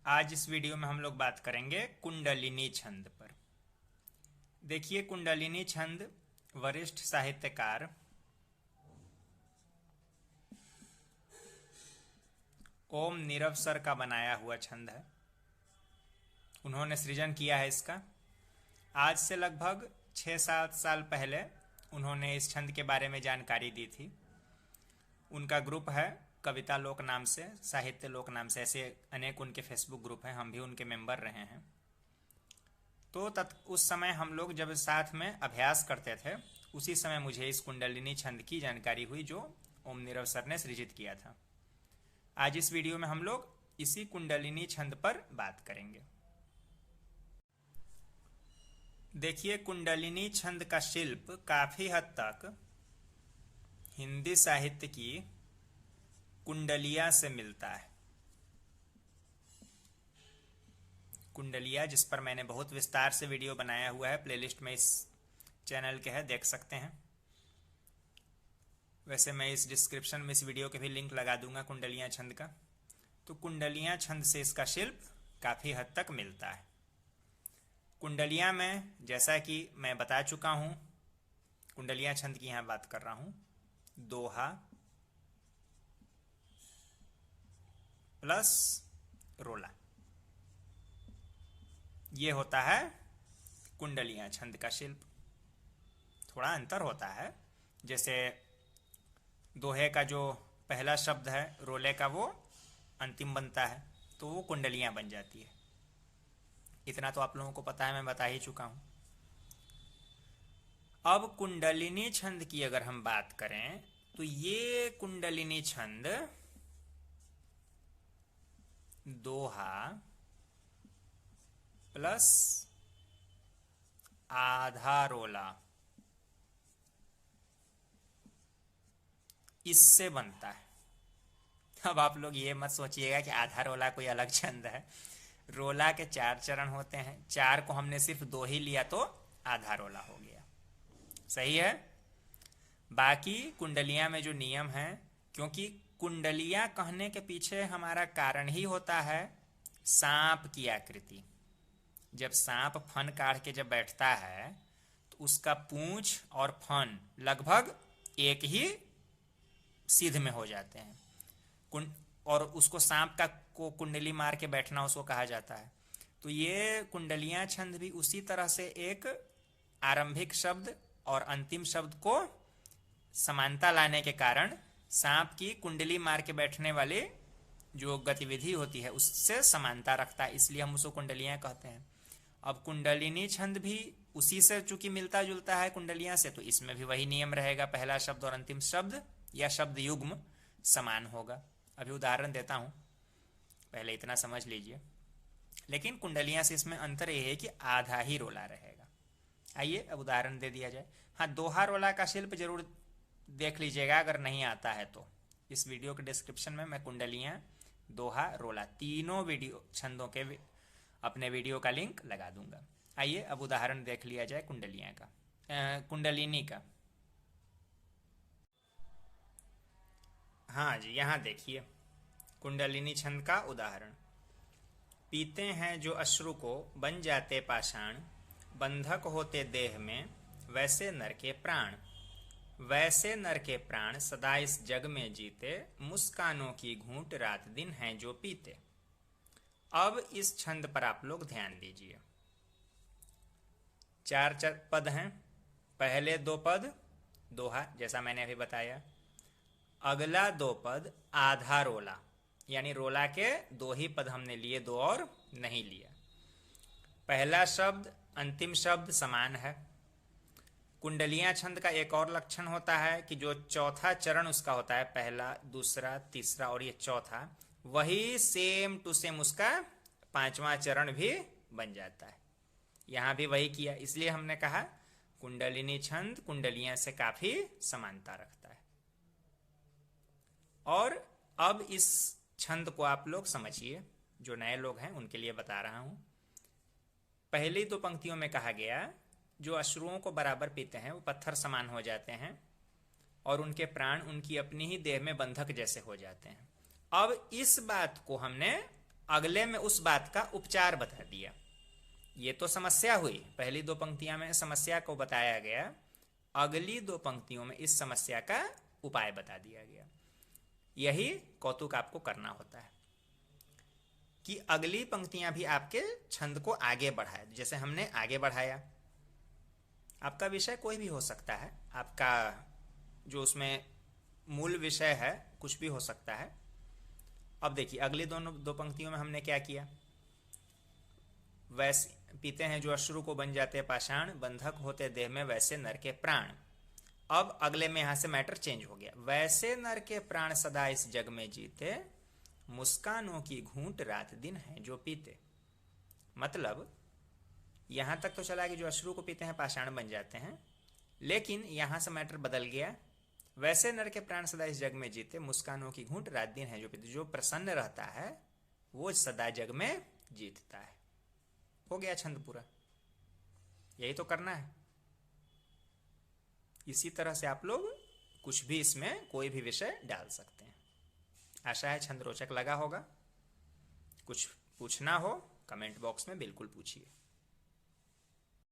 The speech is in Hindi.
आज इस वीडियो में हम लोग बात करेंगे कुंडलिनी छंद पर। देखिए, कुंडलिनी छंद वरिष्ठ साहित्यकार ओम नीरव सर का बनाया हुआ छंद है। उन्होंने सृजन किया है इसका। आज से लगभग 6-7 साल पहले उन्होंने इस छंद के बारे में जानकारी दी थी। उनका ग्रुप है कविता लोक नाम से, साहित्य लोक नाम से, ऐसे अनेक उनके फेसबुक ग्रुप हैं, हम भी उनके मेंबर रहे हैं। तो उस समय हम लोग जब साथ में अभ्यास करते थे, उसी समय मुझे इस कुंडलिनी छंद की जानकारी हुई जो ओम नीरव सर ने सृजित किया था। आज इस वीडियो में हम लोग इसी कुंडलिनी छंद पर बात करेंगे। देखिए, कुंडलिनी छंद का शिल्प काफी हद तक हिंदी साहित्य की कुंडलिया से मिलता है। कुंडलिया, जिस पर मैंने बहुत विस्तार से वीडियो बनाया हुआ है, प्लेलिस्ट में इस चैनल के है, देख सकते हैं। वैसे मैं इस डिस्क्रिप्शन में इस वीडियो के भी लिंक लगा दूंगा कुंडलिया छंद का। तो कुंडलिया छंद से इसका शिल्प काफी हद तक मिलता है। कुंडलिया में, जैसा कि मैं बता चुका हूं, कुंडलिया छंद की यहां बात कर रहा हूं, दोहा प्लस रोला, ये होता है कुंडलिया छंद का शिल्प। थोड़ा अंतर होता है, जैसे दोहे का जो पहला शब्द है रोले का, वो अंतिम बनता है, तो वो कुंडलियां बन जाती है। इतना तो आप लोगों को पता है, मैं बता ही चुका हूं। अब कुंडलिनी छंद की अगर हम बात करें तो ये कुंडलिनी छंद दोहा प्लस आधा रोला, इससे बनता है। अब आप लोग ये मत सोचिएगा कि आधा रोला कोई अलग छंद है। रोला के 4 चरण होते हैं, 4 को हमने सिर्फ 2 ही लिया तो आधा रोला हो गया। सही है। बाकी कुंडलिया में जो नियम है, क्योंकि कुंडलिया कहने के पीछे हमारा कारण ही होता है सांप की आकृति। जब सांप फन काढ़ के जब बैठता है तो उसका पूंछ और फन लगभग एक ही सीध में हो जाते हैं, और उसको सांप का को कुंडली मार के बैठना उसको कहा जाता है। तो ये कुंडलियां छंद भी उसी तरह से एक आरंभिक शब्द और अंतिम शब्द को समानता लाने के कारण सांप की कुंडली मार के बैठने वाली जो गतिविधि होती है उससे समानता रखता है, इसलिए हम उसको कुंडलियां कहते हैं। अब कुंडलिनी छंद भी उसी से चूंकि मिलता जुलता है कुंडलियां से, तो इसमें भी वही नियम रहेगा, पहला शब्द और अंतिम शब्द या शब्द युग्म समान होगा। अभी उदाहरण देता हूं, पहले इतना समझ लीजिए। लेकिन कुंडलियां से इसमें अंतर यह है कि आधा ही रोला रहेगा। आइए अब उदाहरण दे दिया जाए। हाँ, दोहा रोला का शिल्प जरूर देख लीजिएगा अगर नहीं आता है तो। इस वीडियो के डिस्क्रिप्शन में मैं कुंडलियां, दोहा, रोला तीनों वीडियो छंदों के अपने वीडियो का लिंक लगा दूंगा। आइए अब उदाहरण देख लिया जाए कुंडलियां का, कुंडलिनी का। हाँ जी, यहाँ देखिए कुंडलिनी छंद का उदाहरण। पीते हैं जो अश्रु को बन जाते पाषाण, बंधक होते देह में वैसे नर के प्राण। वैसे नर के प्राण सदा इस जग में जीते, मुस्कानों की घूंट रात दिन हैं जो पीते। अब इस छंद पर आप लोग ध्यान दीजिए। 4 पद हैं। पहले 2 पद दोहा, जैसा मैंने अभी बताया। अगला 2 पद आधा रोला, यानी रोला के 2 ही पद हमने लिए, 2 और नहीं लिया। पहला शब्द अंतिम शब्द समान है। कुंडलियां छंद का एक और लक्षण होता है कि जो चौथा चरण उसका होता है, पहला, दूसरा, तीसरा और ये चौथा, वही सेम टू सेम उसका 5वां चरण भी बन जाता है। यहां भी वही किया, इसलिए हमने कहा कुंडलिनी छंद कुंडलियां से काफी समानता रखता है। और अब इस छंद को आप लोग समझिए, जो नए लोग हैं उनके लिए बता रहा हूं। पहली 2 पंक्तियों में कहा गया जो अश्रुओं को बराबर पीते हैं वो पत्थर समान हो जाते हैं और उनके प्राण उनकी अपनी ही देह में बंधक जैसे हो जाते हैं। अब इस बात को हमने अगले में उस बात का उपचार बता दिया। ये तो समस्या हुई, पहली दो पंक्तियां में समस्या को बताया गया, अगली दो पंक्तियों में इस समस्या का उपाय बता दिया गया। यही कौतुक आपको करना होता है कि अगली पंक्तियां भी आपके छंद को आगे बढ़ाए। जैसे हमने आगे बढ़ाया, आपका विषय कोई भी हो सकता है, आपका जो उसमें मूल विषय है कुछ भी हो सकता है। अब देखिए अगली दोनों दो पंक्तियों में हमने क्या किया, वैसे पीते हैं जो अश्रु को बन जाते पाषाण, बंधक होते देह में वैसे नर के प्राण। अब अगले में यहां से मैटर चेंज हो गया, वैसे नर के प्राण सदा इस जग में जीते, मुस्कानों की घूंट रात दिन है जो पीते। मतलब यहां तक तो चला कि जो अश्रु को पीते हैं पाषाण बन जाते हैं, लेकिन यहां से मैटर बदल गया, वैसे नर के प्राण सदा इस जग में जीते, मुस्कानों की घूंट रात दिन है जो पीते। जो प्रसन्न रहता है वो सदा जग में जीतता है। हो गया छंद पूरा। यही तो करना है। इसी तरह से आप लोग कुछ भी इसमें कोई भी विषय डाल सकते हैं। आशा है छंद रोचक लगा होगा। कुछ पूछना हो कमेंट बॉक्स में बिल्कुल पूछिए।